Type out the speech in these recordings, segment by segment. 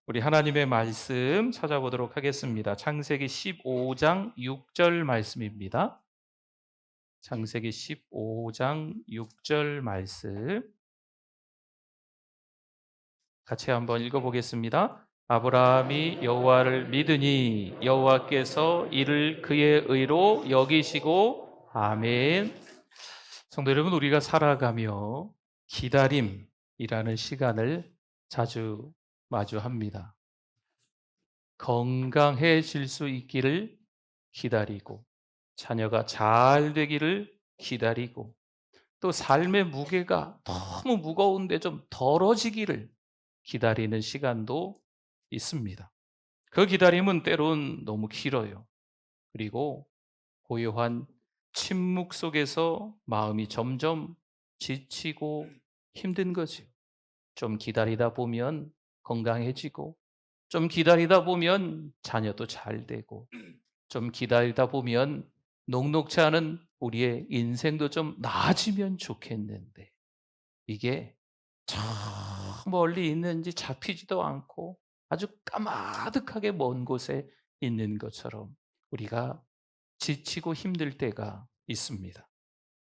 우리 하나님의 말씀 찾아보도록 하겠습니다. 창세기 15장 6절 말씀입니다. 창세기 15장 6절 말씀 같이 한번 읽어보겠습니다. 아브라함이 여호와를 믿으니 여호와께서 이를 그의 의로 여기시고 아멘. 성도 여러분, 우리가 살아가며 기다림이라는 시간을 자주 마주합니다. 건강해질 수 있기를 기다리고, 자녀가 잘 되기를 기다리고, 또 삶의 무게가 너무 무거운데 좀 덜어지기를 기다리는 시간도 있습니다. 그 기다림은 때론 너무 길어요. 그리고 고요한 침묵 속에서 마음이 점점 지치고 힘든 거죠. 좀 기다리다 보면 건강해지고, 좀 기다리다 보면 자녀도 잘 되고, 좀 기다리다 보면 녹록지 않은 우리의 인생도 좀 나아지면 좋겠는데, 이게 저 멀리 있는지 잡히지도 않고 아주 까마득하게 먼 곳에 있는 것처럼 우리가 지치고 힘들 때가 있습니다.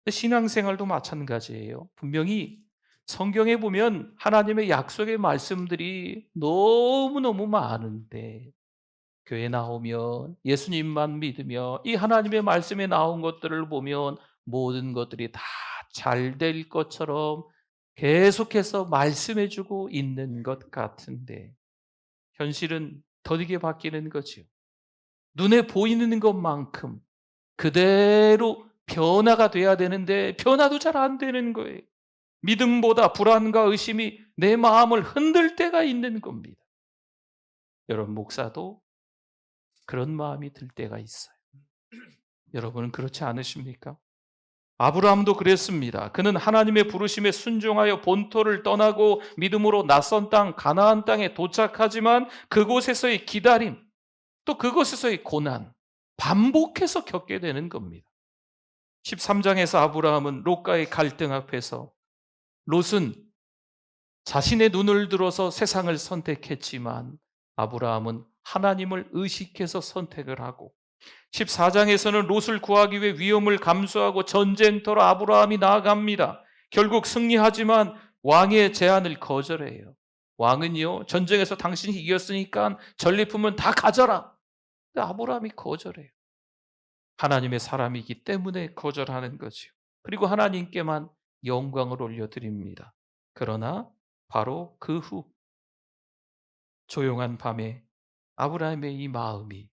신앙생활도 마찬가지예요. 분명히 성경에 보면 하나님의 약속의 말씀들이 너무너무 많은데, 교회 나오면 예수님만 믿으며 이 하나님의 말씀에 나온 것들을 보면 모든 것들이 다 잘 될 것처럼 계속해서 말씀해 주고 있는 것 같은데, 현실은 더디게 바뀌는 거죠. 눈에 보이는 것만큼 그대로 변화가 돼야 되는데 변화도 잘 안 되는 거예요. 믿음보다 불안과 의심이 내 마음을 흔들 때가 있는 겁니다. 여러분, 목사도 그런 마음이 들 때가 있어요. 여러분은 그렇지 않으십니까? 아브라함도 그랬습니다. 그는 하나님의 부르심에 순종하여 본토를 떠나고 믿음으로 낯선 땅 가나안 땅에 도착하지만 그곳에서의 기다림, 또 그곳에서의 고난, 반복해서 겪게 되는 겁니다. 13장에서 아브라함은 롯과의 갈등 앞에서, 롯은 자신의 눈을 들어서 세상을 선택했지만 아브라함은 하나님을 의식해서 선택을 하고, 14장에서는 롯을 구하기 위해 위험을 감수하고 전쟁터로 아브라함이 나아갑니다. 결국 승리하지만 왕의 제안을 거절해요. 왕은요, 전쟁에서 당신이 이겼으니까 전리품은 다 가져라. 근데 아브라함이 거절해요. 하나님의 사람이기 때문에 거절하는 거죠. 그리고 하나님께만 영광을 올려드립니다. 그러나 바로 그 후 조용한 밤에 아브라함의 이 마음이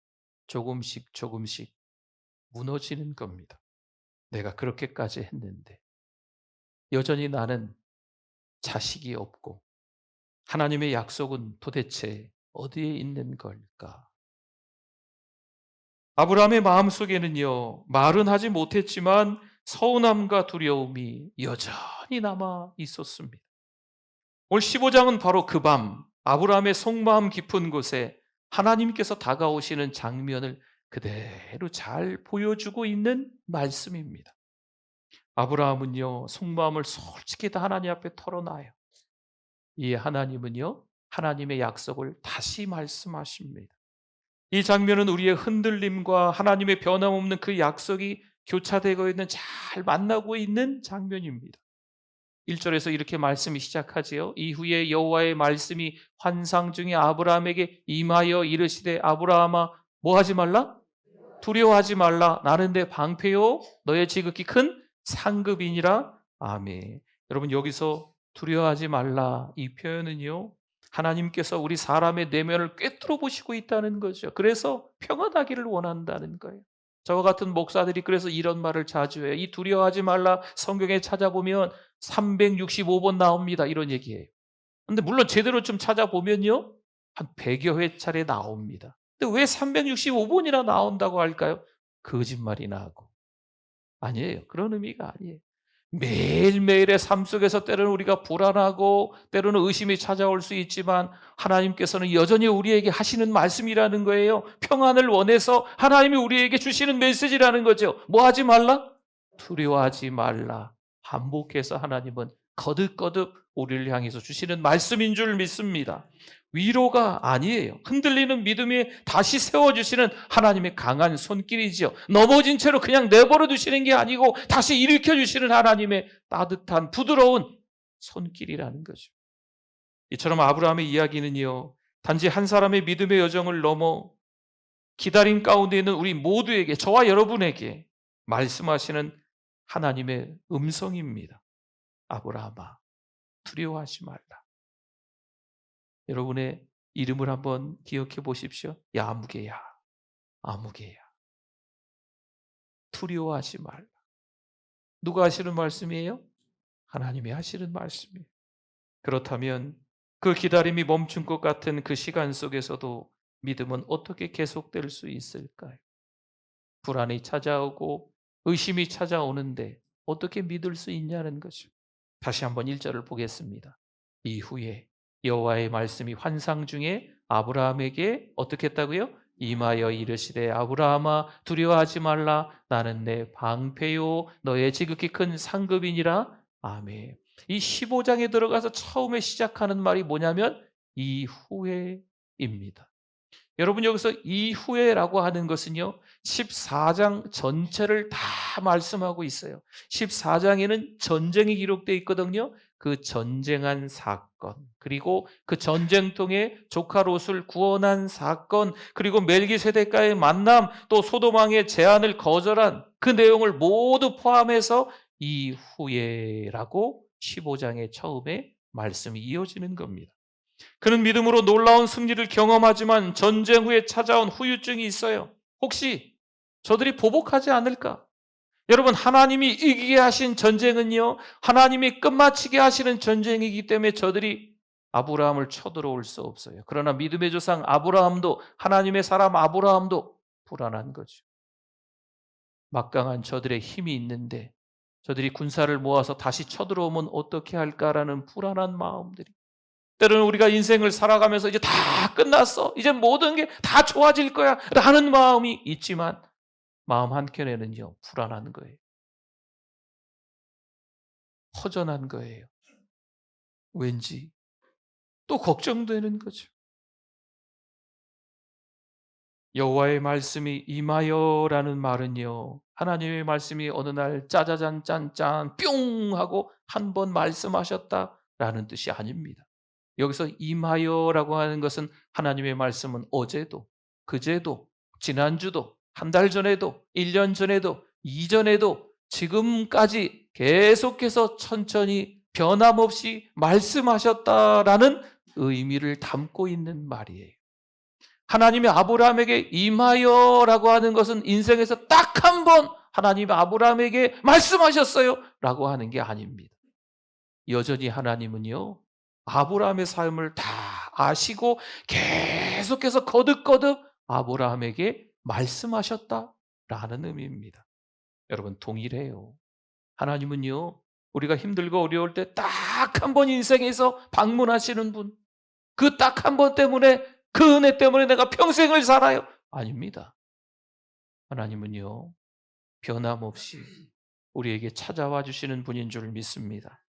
조금씩 조금씩 무너지는 겁니다. 내가 그렇게까지 했는데 여전히 나는 자식이 없고 하나님의 약속은 도대체 어디에 있는 걸까? 아브라함의 마음속에는요, 말은 하지 못했지만 서운함과 두려움이 여전히 남아 있었습니다. 오늘 15장은 바로 그 밤 아브라함의 속마음 깊은 곳에 하나님께서 다가오시는 장면을 그대로 잘 보여주고 있는 말씀입니다. 아브라함은요, 속마음을 솔직히 다 하나님 앞에 털어놔요. 이 하나님은요, 하나님의 약속을 다시 말씀하십니다. 이 장면은 우리의 흔들림과 하나님의 변함없는 그 약속이 교차되고 있는, 잘 만나고 있는 장면입니다. 1절에서 이렇게 말씀이 시작하지요. 이후에 여호와의 말씀이 환상 중에 아브라함에게 임하여 이르시되 아브라함아, 뭐 하지 말라? 두려워하지 말라. 나는 내 방패요 너의 지극히 큰 상급이니라. 아멘. 여러분, 여기서 두려워하지 말라, 이 표현은요, 하나님께서 우리 사람의 내면을 꿰뚫어 보시고 있다는 거죠. 그래서 평안하기를 원한다는 거예요. 저와 같은 목사들이 그래서 이런 말을 자주 해요. 이 두려워하지 말라, 성경에 찾아보면 365번 나옵니다. 이런 얘기예요. 근데 물론 제대로 좀 찾아보면요, 한 100여 회 차례 나옵니다. 근데 왜 365번이나 나온다고 할까요? 거짓말이나 하고. 아니에요. 그런 의미가 아니에요. 매일매일의 삶 속에서 때로는 우리가 불안하고 때로는 의심이 찾아올 수 있지만 하나님께서는 여전히 우리에게 하시는 말씀이라는 거예요. 평안을 원해서 하나님이 우리에게 주시는 메시지라는 거죠. 뭐 하지 말라? 두려워하지 말라. 반복해서 하나님은 거듭거듭 우리를 향해서 주시는 말씀인 줄 믿습니다. 위로가 아니에요. 흔들리는 믿음이 다시 세워주시는 하나님의 강한 손길이지요. 넘어진 채로 그냥 내버려 두시는 게 아니고 다시 일으켜 주시는 하나님의 따뜻한 부드러운 손길이라는 거죠. 이처럼 아브라함의 이야기는요, 단지 한 사람의 믿음의 여정을 넘어 기다림 가운데 있는 우리 모두에게, 저와 여러분에게 말씀하시는 하나님의 음성입니다. 아브라함아, 두려워하지 말라. 여러분의 이름을 한번 기억해 보십시오. 야, 아무개야, 아무개야. 두려워하지 말라. 누가 하시는 말씀이에요? 하나님이 하시는 말씀이에요. 그렇다면 그 기다림이 멈춘 것 같은 그 시간 속에서도 믿음은 어떻게 계속될 수 있을까요? 불안이 찾아오고 의심이 찾아오는데 어떻게 믿을 수 있냐는 거죠. 다시 한번 1절을 보겠습니다. 이후에 여호와의 말씀이 환상 중에 아브라함에게 어떻게 했다고요? 임하여 이르시되 아브라함아 두려워하지 말라 나는 내 방패요 너의 지극히 큰 상급이니라. 아멘. 이 15장에 들어가서 처음에 시작하는 말이 뭐냐면 이후에입니다. 여러분 여기서 이후에라고 하는 것은요 14장 전체를 다 말씀하고 있어요. 14장에는 전쟁이 기록되어 있거든요. 그 전쟁한 사건, 그리고 그 전쟁통에 조카 롯을 구원한 사건, 그리고 멜기세덱과의 만남, 또 소돔왕의 제안을 거절한 그 내용을 모두 포함해서 이후에라고 15장의 처음에 말씀이 이어지는 겁니다. 그는 믿음으로 놀라운 승리를 경험하지만 전쟁 후에 찾아온 후유증이 있어요. 혹시 저들이 보복하지 않을까? 여러분, 하나님이 이기게 하신 전쟁은요, 하나님이 끝마치게 하시는 전쟁이기 때문에 저들이 아브라함을 쳐들어올 수 없어요. 그러나 믿음의 조상 아브라함도, 하나님의 사람 아브라함도 불안한 거죠. 막강한 저들의 힘이 있는데 저들이 군사를 모아서 다시 쳐들어오면 어떻게 할까라는 불안한 마음들이, 때로는 우리가 인생을 살아가면서 이제 다 끝났어, 이제 모든 게 다 좋아질 거야 라는 마음이 있지만 마음 한켠에는요 불안한 거예요. 허전한 거예요. 왠지 또 걱정되는 거죠. 여호와의 말씀이 임하여라는 말은요, 하나님의 말씀이 어느 날 짜자잔 짠짠 뿅 하고 한 번 말씀하셨다라는 뜻이 아닙니다. 여기서 임하여라고 하는 것은 하나님의 말씀은 어제도, 그제도, 지난주도, 한 달 전에도, 1년 전에도, 이전에도, 지금까지 계속해서 천천히 변함없이 말씀하셨다라는 의미를 담고 있는 말이에요. 하나님이 아브라함에게 임하여라고 하는 것은 인생에서 딱 한 번 하나님이 아브라함에게 말씀하셨어요 라고 하는 게 아닙니다. 여전히 하나님은요 아브라함의 삶을 다 아시고 계속해서 거듭거듭 아브라함에게 말씀하셨다라는 의미입니다. 여러분, 동일해요. 하나님은요 우리가 힘들고 어려울 때 딱 한 번 인생에서 방문하시는 분, 그 딱 한 번 때문에, 그 은혜 때문에 내가 평생을 살아요. 아닙니다. 하나님은요 변함없이 우리에게 찾아와 주시는 분인 줄 믿습니다.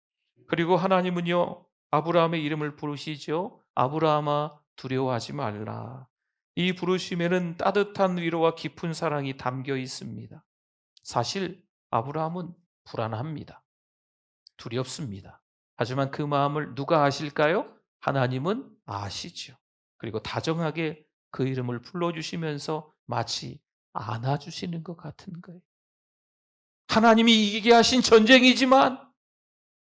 그리고 하나님은요 아브라함의 이름을 부르시죠. 아브라함아 두려워하지 말라. 이 부르심에는 따뜻한 위로와 깊은 사랑이 담겨 있습니다. 사실 아브라함은 불안합니다. 두렵습니다. 하지만 그 마음을 누가 아실까요? 하나님은 아시죠. 그리고 다정하게 그 이름을 불러주시면서 마치 안아주시는 것 같은 거예요. 하나님이 이기게 하신 전쟁이지만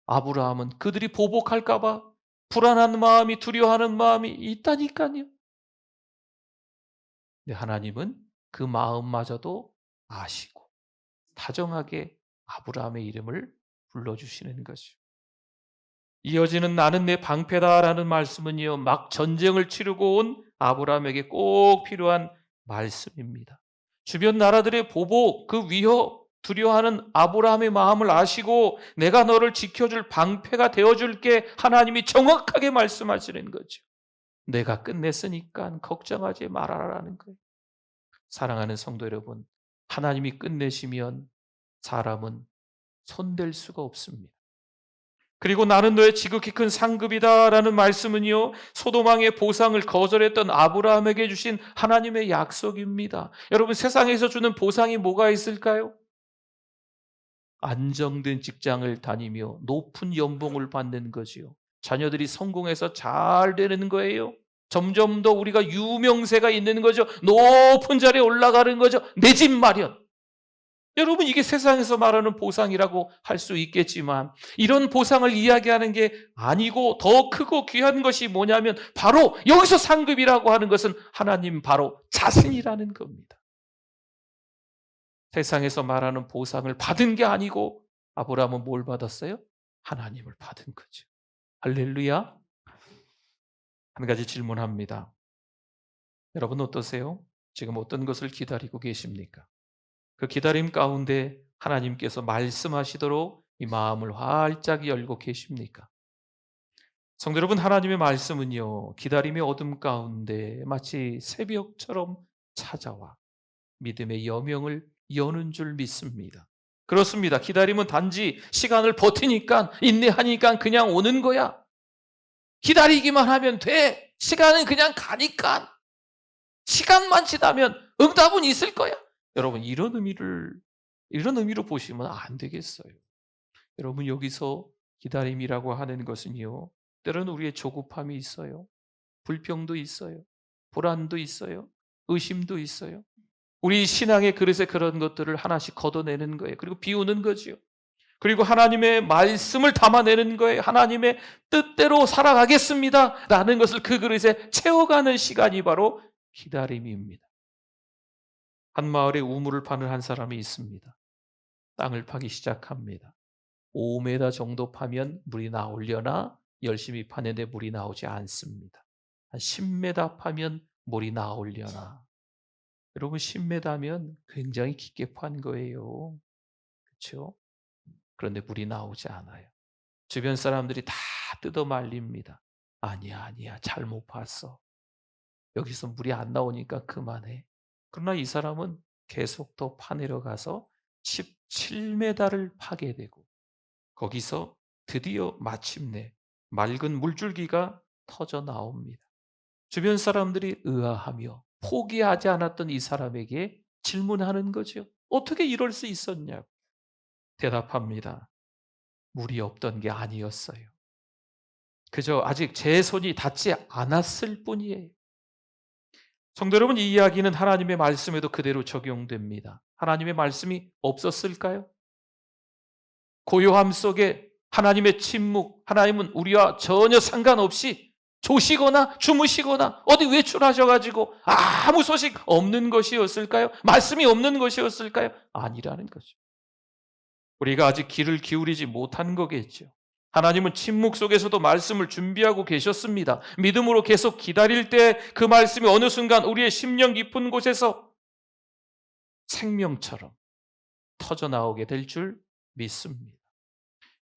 아브라함은 그들이 보복할까 봐 불안한 마음이, 두려워하는 마음이 있다니까요. 근데 하나님은 그 마음마저도 아시고 다정하게 아브라함의 이름을 불러주시는 거죠. 이어지는 나는 내 방패다라는 말씀은요 막 전쟁을 치르고 온 아브라함에게 꼭 필요한 말씀입니다. 주변 나라들의 보복, 그 위협, 두려워하는 아브라함의 마음을 아시고 내가 너를 지켜줄 방패가 되어줄게, 하나님이 정확하게 말씀하시는 거죠. 내가 끝냈으니까 걱정하지 말아라라는 거예요. 사랑하는 성도 여러분, 하나님이 끝내시면 사람은 손댈 수가 없습니다. 그리고 나는 너의 지극히 큰 상급이다라는 말씀은요, 소돔왕의 보상을 거절했던 아브라함에게 주신 하나님의 약속입니다. 여러분, 세상에서 주는 보상이 뭐가 있을까요? 안정된 직장을 다니며 높은 연봉을 받는 거지요. 자녀들이 성공해서 잘 되는 거예요. 점점 더 우리가 유명세가 있는 거죠. 높은 자리에 올라가는 거죠. 내 집 마련. 여러분, 이게 세상에서 말하는 보상이라고 할 수 있겠지만 이런 보상을 이야기하는 게 아니고 더 크고 귀한 것이 뭐냐면 바로 여기서 상급이라고 하는 것은 하나님 바로 자신이라는 겁니다. 세상에서 말하는 보상을 받은 게 아니고 아브라함은 뭘 받았어요? 하나님을 받은 거죠. 할렐루야. 한 가지 질문합니다. 여러분 어떠세요? 지금 어떤 것을 기다리고 계십니까? 그 기다림 가운데 하나님께서 말씀하시도록 이 마음을 활짝 열고 계십니까? 성도 여러분, 하나님의 말씀은요, 기다림의 어둠 가운데 마치 새벽처럼 찾아와 믿음의 여명을 여는 줄 믿습니다. 그렇습니다. 기다림은 단지 시간을 버티니까, 인내하니까 그냥 오는 거야. 기다리기만 하면 돼. 시간은 그냥 가니까. 시간만 지나면 응답은 있을 거야. 여러분, 이런 의미로 보시면 안 되겠어요. 여러분, 여기서 기다림이라고 하는 것은요, 때로는 우리의 조급함이 있어요. 불평도 있어요. 불안도 있어요. 의심도 있어요. 우리 신앙의 그릇에 그런 것들을 하나씩 걷어내는 거예요. 그리고 비우는 거지요. 그리고 하나님의 말씀을 담아내는 거예요. 하나님의 뜻대로 살아가겠습니다 라는 것을 그 그릇에 채워가는 시간이 바로 기다림입니다. 한 마을에 우물을 파는 한 사람이 있습니다. 땅을 파기 시작합니다. 5m 정도 파면 물이 나오려나 열심히 파는데 물이 나오지 않습니다. 한 10m 파면 물이 나오려나. 여러분, 10m면 굉장히 깊게 판 거예요. 그렇죠? 그런데 물이 나오지 않아요. 주변 사람들이 다 뜯어 말립니다. 아니야, 잘못 봤어. 여기서 물이 안 나오니까 그만해. 그러나 이 사람은 계속 더 파내려가서 17m를 파게 되고 거기서 드디어 마침내 맑은 물줄기가 터져 나옵니다. 주변 사람들이 의아하며 포기하지 않았던 이 사람에게 질문하는 거죠. 어떻게 이럴 수 있었냐고. 대답합니다. 물이 없던 게 아니었어요. 그저 아직 제 손이 닿지 않았을 뿐이에요. 성도 여러분, 이 이야기는 하나님의 말씀에도 그대로 적용됩니다. 하나님의 말씀이 없었을까요? 고요함 속에 하나님의 침묵, 하나님은 우리와 전혀 상관없이 조시거나 주무시거나 어디 외출하셔가지고 아무 소식 없는 것이었을까요? 말씀이 없는 것이었을까요? 아니라는 거죠. 우리가 아직 귀를 기울이지 못한 거겠죠. 하나님은 침묵 속에서도 말씀을 준비하고 계셨습니다. 믿음으로 계속 기다릴 때 그 말씀이 어느 순간 우리의 심령 깊은 곳에서 생명처럼 터져 나오게 될 줄 믿습니다.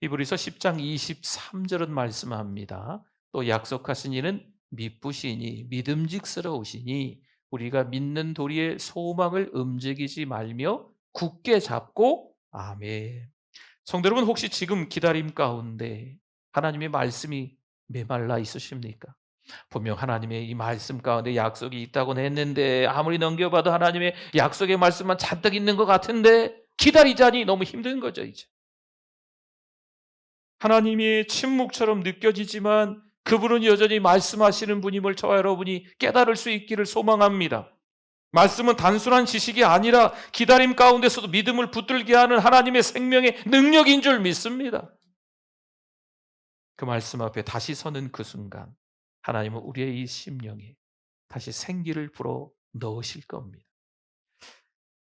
히브리서 10장 23절은 말씀합니다. 또 약속하신 이는 미쁘시니 믿음직스러우시니 우리가 믿는 도리의 소망을 움직이지 말며 굳게 잡고 아멘. 성도 여러분, 혹시 지금 기다림 가운데 하나님의 말씀이 메말라 있으십니까? 분명 하나님의 이 말씀 가운데 약속이 있다고는 했는데 아무리 넘겨봐도 하나님의 약속의 말씀만 잔뜩 있는 것 같은데 기다리자니 너무 힘든 거죠. 이제 하나님의 침묵처럼 느껴지지만 그분은 여전히 말씀하시는 분임을 저와 여러분이 깨달을 수 있기를 소망합니다. 말씀은 단순한 지식이 아니라 기다림 가운데서도 믿음을 붙들게 하는 하나님의 생명의 능력인 줄 믿습니다. 그 말씀 앞에 다시 서는 그 순간 하나님은 우리의 이 심령에 다시 생기를 불어 넣으실 겁니다.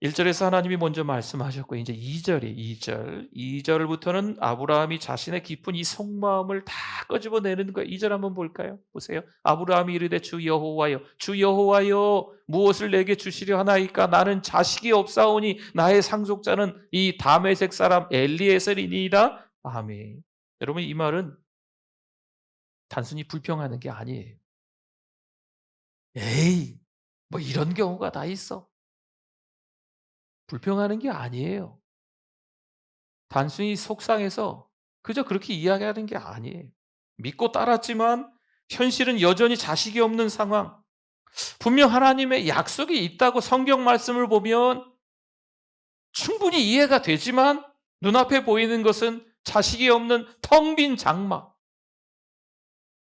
1절에서 하나님이 먼저 말씀하셨고 이제 2절부터는 아브라함이 자신의 깊은 이 속마음을 다 끄집어내는 거예요. 2절 한번 볼까요? 보세요. 아브라함이 이르되 주 여호와여 무엇을 내게 주시려 하나이까? 나는 자식이 없사오니 나의 상속자는 이 다메섹 사람 엘리에셀이니이다. 아멘. 여러분, 이 말은 단순히 불평하는 게 아니에요. 에이, 뭐 이런 경우가 다 있어. 불평하는 게 아니에요. 단순히 속상해서 그저 그렇게 이야기하는 게 아니에요. 믿고 따랐지만 현실은 여전히 자식이 없는 상황. 분명 하나님의 약속이 있다고 성경 말씀을 보면 충분히 이해가 되지만 눈앞에 보이는 것은 자식이 없는 텅 빈 장막.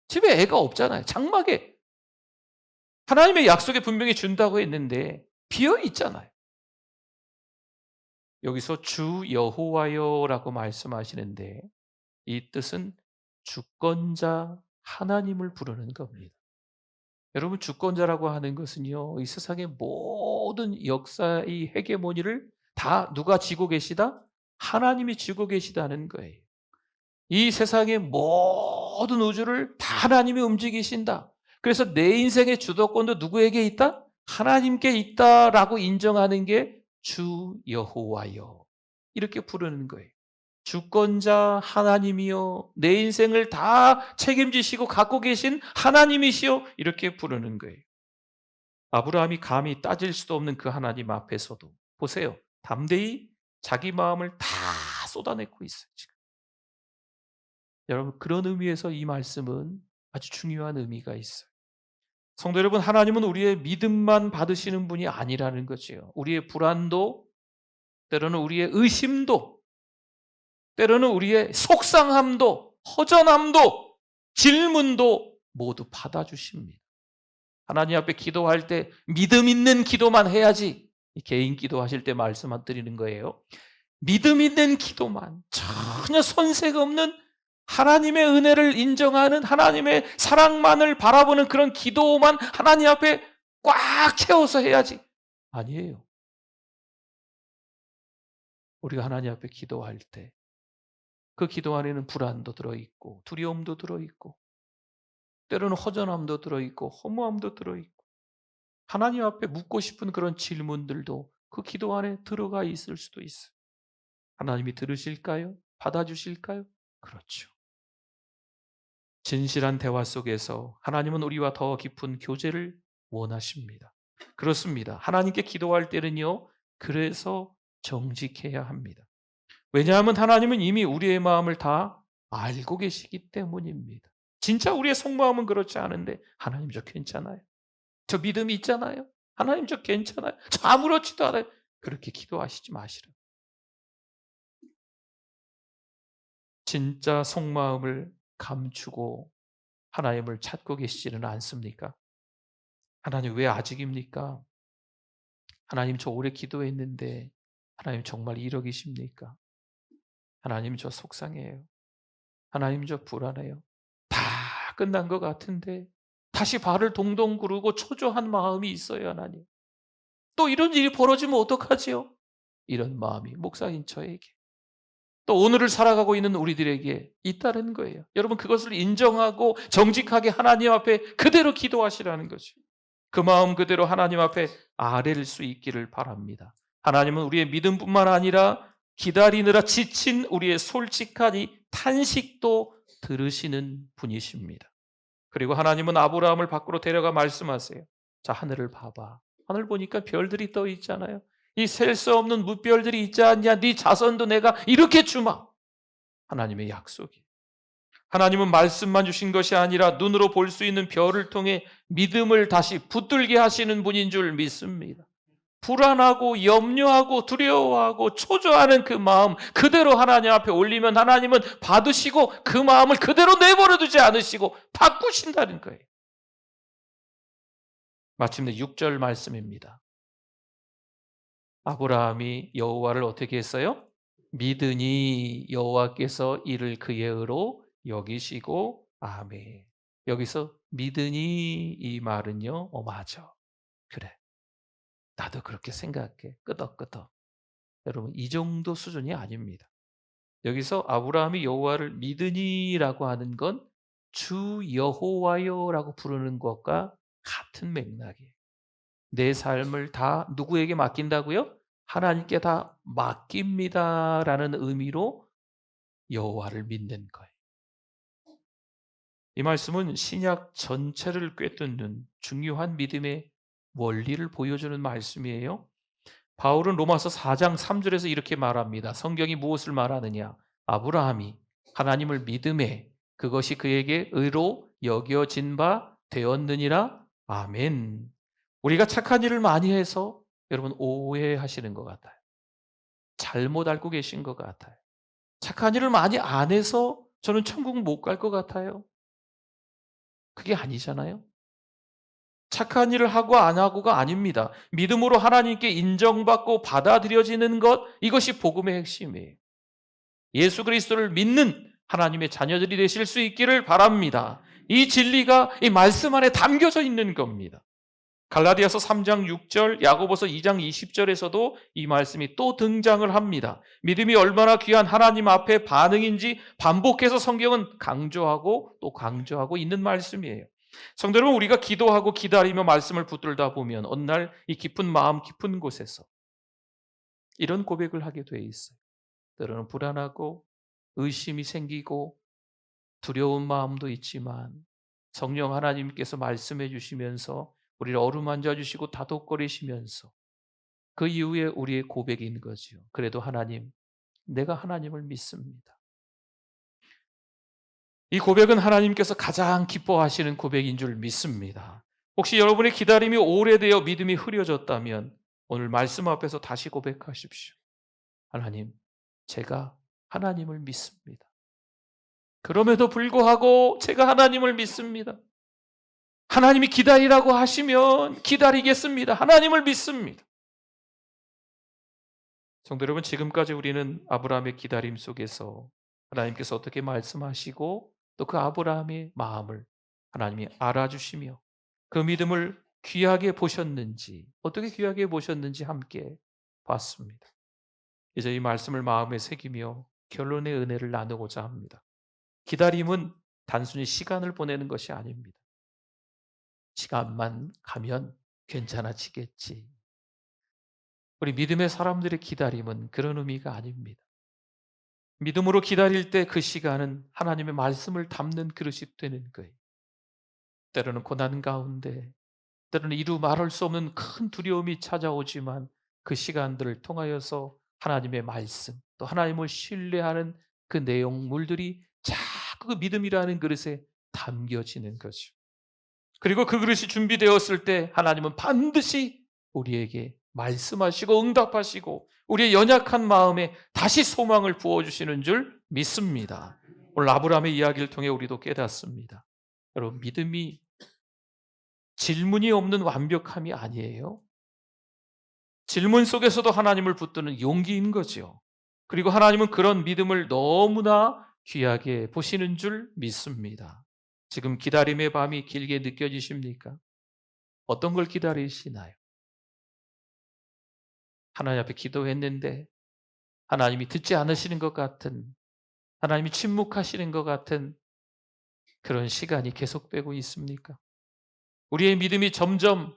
집에 애가 없잖아요. 장막에 하나님의 약속에 분명히 준다고 했는데 비어 있잖아요. 여기서 주 여호와여라고 말씀하시는데 이 뜻은 주권자 하나님을 부르는 겁니다. 여러분, 주권자라고 하는 것은요, 이 세상의 모든 역사의 헤게모니를 다 누가 쥐고 계시다? 하나님이 쥐고 계시다는 거예요. 이 세상의 모든 우주를 다 하나님이 움직이신다. 그래서 내 인생의 주도권도 누구에게 있다? 하나님께 있다라고 인정하는 게 주 여호와여. 이렇게 부르는 거예요. 주권자 하나님이요, 내 인생을 다 책임지시고 갖고 계신 하나님이시요, 이렇게 부르는 거예요. 아브라함이 감히 따질 수도 없는 그 하나님 앞에서도 보세요. 담대히 자기 마음을 다 쏟아내고 있어요. 지금. 여러분, 그런 의미에서 이 말씀은 아주 중요한 의미가 있어요. 성도 여러분, 하나님은 우리의 믿음만 받으시는 분이 아니라는 거지요. 우리의 불안도, 때로는 우리의 의심도, 때로는 우리의 속상함도, 허전함도, 질문도 모두 받아주십니다. 하나님 앞에 기도할 때 믿음 있는 기도만 해야지. 개인 기도하실 때 말씀 드리는 거예요. 믿음 있는 기도만, 전혀 손색 없는 하나님의 은혜를 인정하는 하나님의 사랑만을 바라보는 그런 기도만 하나님 앞에 꽉 채워서 해야지. 아니에요. 우리가 하나님 앞에 기도할 때 그 기도 안에는 불안도 들어있고 두려움도 들어있고 때로는 허전함도 들어있고 허무함도 들어있고 하나님 앞에 묻고 싶은 그런 질문들도 그 기도 안에 들어가 있을 수도 있어요. 하나님이 들으실까요? 받아주실까요? 그렇죠. 진실한 대화 속에서 하나님은 우리와 더 깊은 교제를 원하십니다. 그렇습니다. 하나님께 기도할 때는요, 그래서 정직해야 합니다. 왜냐하면 하나님은 이미 우리의 마음을 다 알고 계시기 때문입니다. 진짜 우리의 속마음은 그렇지 않은데 하나님 저 괜찮아요. 저 믿음이 있잖아요. 하나님 저 괜찮아요. 저 아무렇지도 않아요. 그렇게 기도하시지 마시라. 진짜 속마음을 감추고 하나님을 찾고 계시지는 않습니까? 하나님 왜 아직입니까? 하나님 저 오래 기도했는데 하나님 정말 이러기십니까? 하나님 저 속상해요. 하나님 저 불안해요. 다 끝난 것 같은데 다시 발을 동동 구르고 초조한 마음이 있어요. 하나님. 또 이런 일이 벌어지면 어떡하지요? 이런 마음이 목사인 저에게 또 오늘을 살아가고 있는 우리들에게 있다는 거예요. 여러분, 그것을 인정하고 정직하게 하나님 앞에 그대로 기도하시라는 거죠. 그 마음 그대로 하나님 앞에 아뢰를 수 있기를 바랍니다. 하나님은 우리의 믿음뿐만 아니라 기다리느라 지친 우리의 솔직한 이 탄식도 들으시는 분이십니다. 그리고 하나님은 아브라함을 밖으로 데려가 말씀하세요. 자, 하늘을 봐봐. 하늘 보니까 별들이 떠 있잖아요. 이 셀 수 없는 무별들이 있지 않냐? 네 자손도 내가 이렇게 주마. 하나님의 약속이. 하나님은 말씀만 주신 것이 아니라 눈으로 볼 수 있는 별을 통해 믿음을 다시 붙들게 하시는 분인 줄 믿습니다. 불안하고 염려하고 두려워하고 초조하는 그 마음 그대로 하나님 앞에 올리면 하나님은 받으시고 그 마음을 그대로 내버려 두지 않으시고 바꾸신다는 거예요. 마침내 6절 말씀입니다. 아브라함이 여호와를 어떻게 했어요? 믿으니 여호와께서 이를 그의 의로 여기시고 아멘. 여기서 믿으니 이 말은요, 맞아. 그래. 나도 그렇게 생각해. 끄덕끄덕. 여러분, 이 정도 수준이 아닙니다. 여기서 아브라함이 여호와를 믿으니라고 하는 건 주 여호와여라고 부르는 것과 같은 맥락이에요. 내 삶을 다 누구에게 맡긴다고요? 하나님께 다 맡깁니다라는 의미로 여호와를 믿는 거예요. 이 말씀은 신약 전체를 꿰뚫는 중요한 믿음의 원리를 보여주는 말씀이에요. 바울은 로마서 4장 3절에서 이렇게 말합니다. 성경이 무엇을 말하느냐? 아브라함이 하나님을 믿음에 그것이 그에게 의로 여겨진 바 되었느니라. 아멘. 우리가 착한 일을 많이 해서 여러분 오해하시는 것 같아요. 잘못 알고 계신 것 같아요. 착한 일을 많이 안 해서 저는 천국 못 갈 것 같아요. 그게 아니잖아요. 착한 일을 하고 안 하고가 아닙니다. 믿음으로 하나님께 인정받고 받아들여지는 것, 이것이 복음의 핵심이에요. 예수 그리스도를 믿는 하나님의 자녀들이 되실 수 있기를 바랍니다. 이 진리가 이 말씀 안에 담겨져 있는 겁니다. 갈라디아서 3장 6절, 야고보서 2장 20절에서도 이 말씀이 또 등장을 합니다. 믿음이 얼마나 귀한 하나님 앞에 반응인지 반복해서 성경은 강조하고 또 강조하고 있는 말씀이에요. 성도 여러분, 우리가 기도하고 기다리며 말씀을 붙들다 보면 어느 날 이 깊은 마음 깊은 곳에서 이런 고백을 하게 돼 있어요. 때로는 불안하고 의심이 생기고 두려운 마음도 있지만 성령 하나님께서 말씀해 주시면서 우리를 어루만져 주시고 다독거리시면서 그 이후에 우리의 고백인 거죠. 그래도 하나님, 내가 하나님을 믿습니다. 이 고백은 하나님께서 가장 기뻐하시는 고백인 줄 믿습니다. 혹시 여러분의 기다림이 오래되어 믿음이 흐려졌다면 오늘 말씀 앞에서 다시 고백하십시오. 하나님, 제가 하나님을 믿습니다. 그럼에도 불구하고 제가 하나님을 믿습니다. 하나님이 기다리라고 하시면 기다리겠습니다. 하나님을 믿습니다. 성도 여러분, 지금까지 우리는 아브라함의 기다림 속에서 하나님께서 어떻게 말씀하시고 또 그 아브라함의 마음을 하나님이 알아주시며 그 믿음을 귀하게 보셨는지, 어떻게 귀하게 보셨는지 함께 봤습니다. 이제 이 말씀을 마음에 새기며 결론의 은혜를 나누고자 합니다. 기다림은 단순히 시간을 보내는 것이 아닙니다. 시간만 가면 괜찮아지겠지. 우리 믿음의 사람들의 기다림은 그런 의미가 아닙니다. 믿음으로 기다릴 때 그 시간은 하나님의 말씀을 담는 그릇이 되는 거예요. 때로는 고난 가운데, 때로는 이루 말할 수 없는 큰 두려움이 찾아오지만 그 시간들을 통하여서 하나님의 말씀, 또 하나님을 신뢰하는 그 내용물들이 자꾸 그 믿음이라는 그릇에 담겨지는 거죠. 그리고 그 그릇이 준비되었을 때 하나님은 반드시 우리에게 말씀하시고 응답하시고 우리의 연약한 마음에 다시 소망을 부어주시는 줄 믿습니다. 오늘 아브라함의 이야기를 통해 우리도 깨닫습니다. 여러분, 믿음이 질문이 없는 완벽함이 아니에요. 질문 속에서도 하나님을 붙드는 용기인 거죠. 그리고 하나님은 그런 믿음을 너무나 귀하게 보시는 줄 믿습니다. 지금 기다림의 밤이 길게 느껴지십니까? 어떤 걸 기다리시나요? 하나님 앞에 기도했는데 하나님이 듣지 않으시는 것 같은, 하나님이 침묵하시는 것 같은 그런 시간이 계속되고 있습니까? 우리의 믿음이 점점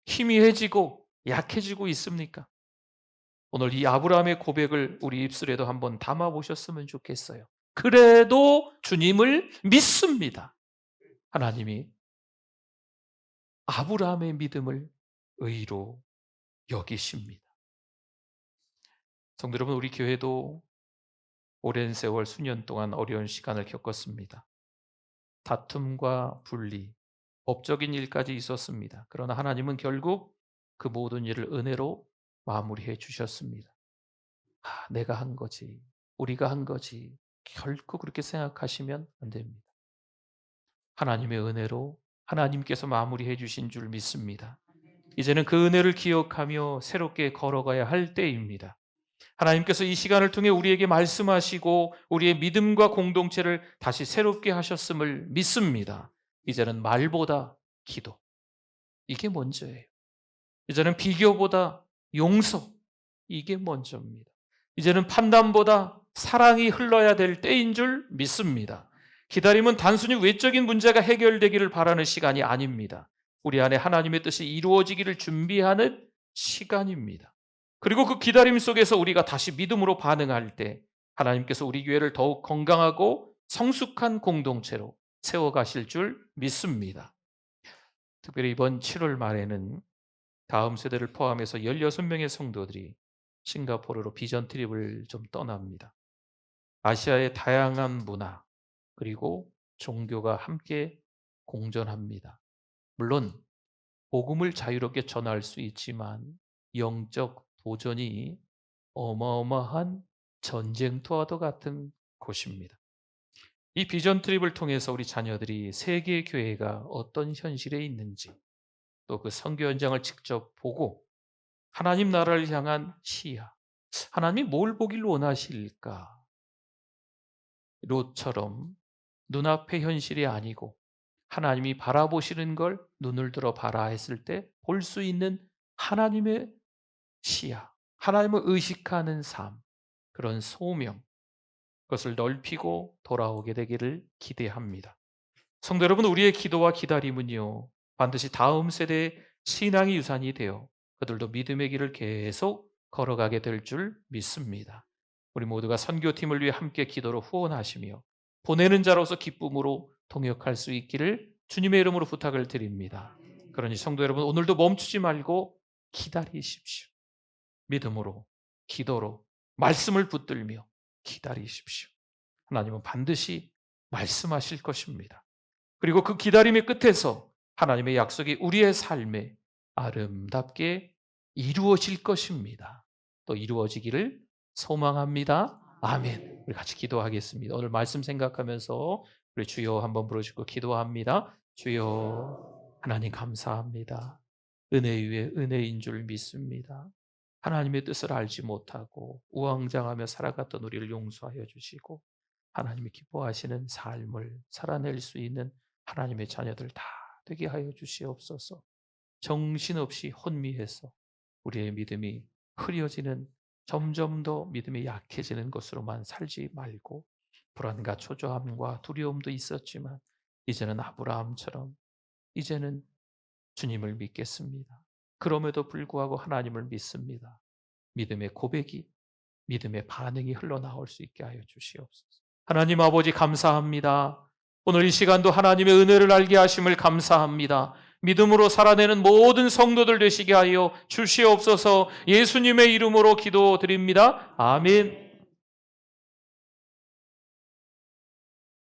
희미해지고 약해지고 있습니까? 오늘 이 아브라함의 고백을 우리 입술에도 한번 담아보셨으면 좋겠어요. 그래도 주님을 믿습니다. 하나님이 아브라함의 믿음을 의로 여기십니다. 성도 여러분, 우리 교회도 오랜 세월 수년 동안 어려운 시간을 겪었습니다. 다툼과 분리, 법적인 일까지 있었습니다. 그러나 하나님은 결국 그 모든 일을 은혜로 마무리해 주셨습니다. 내가 한 거지, 우리가 한 거지, 결코 그렇게 생각하시면 안 됩니다. 하나님의 은혜로 하나님께서 마무리해 주신 줄 믿습니다. 이제는 그 은혜를 기억하며 새롭게 걸어가야 할 때입니다. 하나님께서 이 시간을 통해 우리에게 말씀하시고 우리의 믿음과 공동체를 다시 새롭게 하셨음을 믿습니다. 이제는 말보다 기도, 이게 먼저예요. 이제는 비교보다 용서, 이게 먼저입니다. 이제는 판단보다 사랑이 흘러야 될 때인 줄 믿습니다. 기다림은 단순히 외적인 문제가 해결되기를 바라는 시간이 아닙니다. 우리 안에 하나님의 뜻이 이루어지기를 준비하는 시간입니다. 그리고 그 기다림 속에서 우리가 다시 믿음으로 반응할 때 하나님께서 우리 교회를 더욱 건강하고 성숙한 공동체로 세워가실 줄 믿습니다. 특별히 이번 7월 말에는 다음 세대를 포함해서 16명의 성도들이 싱가포르로 비전 트립을 좀 떠납니다. 아시아의 다양한 문화 그리고 종교가 함께 공존합니다. 물론 복음을 자유롭게 전할 수 있지만 영적 도전이 어마어마한 전쟁터와도 같은 곳입니다. 이 비전 트립을 통해서 우리 자녀들이 세계 교회가 어떤 현실에 있는지 또 그 선교 현장을 직접 보고 하나님 나라를 향한 시야, 하나님이 뭘 보길 원하실까? 롯처럼 눈앞의 현실이 아니고 하나님이 바라보시는 걸 눈을 들어 봐라 했을 때 볼 수 있는 하나님의 시야, 하나님을 의식하는 삶, 그런 소명, 그것을 넓히고 돌아오게 되기를 기대합니다. 성도 여러분, 우리의 기도와 기다림은요, 반드시 다음 세대의 신앙의 유산이 되어 그들도 믿음의 길을 계속 걸어가게 될 줄 믿습니다. 우리 모두가 선교팀을 위해 함께 기도로 후원하시며 보내는 자로서 기쁨으로 동역할 수 있기를 주님의 이름으로 부탁을 드립니다. 그러니 성도 여러분, 오늘도 멈추지 말고 기다리십시오. 믿음으로, 기도로, 말씀을 붙들며 기다리십시오. 하나님은 반드시 말씀하실 것입니다. 그리고 그 기다림의 끝에서 하나님의 약속이 우리의 삶에 아름답게 이루어질 것입니다. 또 이루어지기를 소망합니다. 아멘. 우리 같이 기도하겠습니다. 오늘 말씀 생각하면서 우리 주여 한번 부르시고 기도합니다. 주여, 하나님 감사합니다. 은혜 위에 은혜인 줄 믿습니다. 하나님의 뜻을 알지 못하고 우왕좌왕하며 살아갔던 우리를 용서하여 주시고 하나님이 기뻐하시는 삶을 살아낼 수 있는 하나님의 자녀들 다 되게 하여 주시옵소서. 정신없이 혼미해서 우리의 믿음이 흐려지는, 점점 더 믿음이 약해지는 것으로만 살지 말고 불안과 초조함과 두려움도 있었지만 이제는 아브라함처럼 이제는 주님을 믿겠습니다. 그럼에도 불구하고 하나님을 믿습니다. 믿음의 고백이, 믿음의 반응이 흘러나올 수 있게 하여 주시옵소서. 하나님 아버지 감사합니다. 오늘 이 시간도 하나님의 은혜를 알게 하심을 감사합니다. 믿음으로 살아내는 모든 성도들 되시게 하여 주시옵소서. 예수님의 이름으로 기도드립니다. 아멘.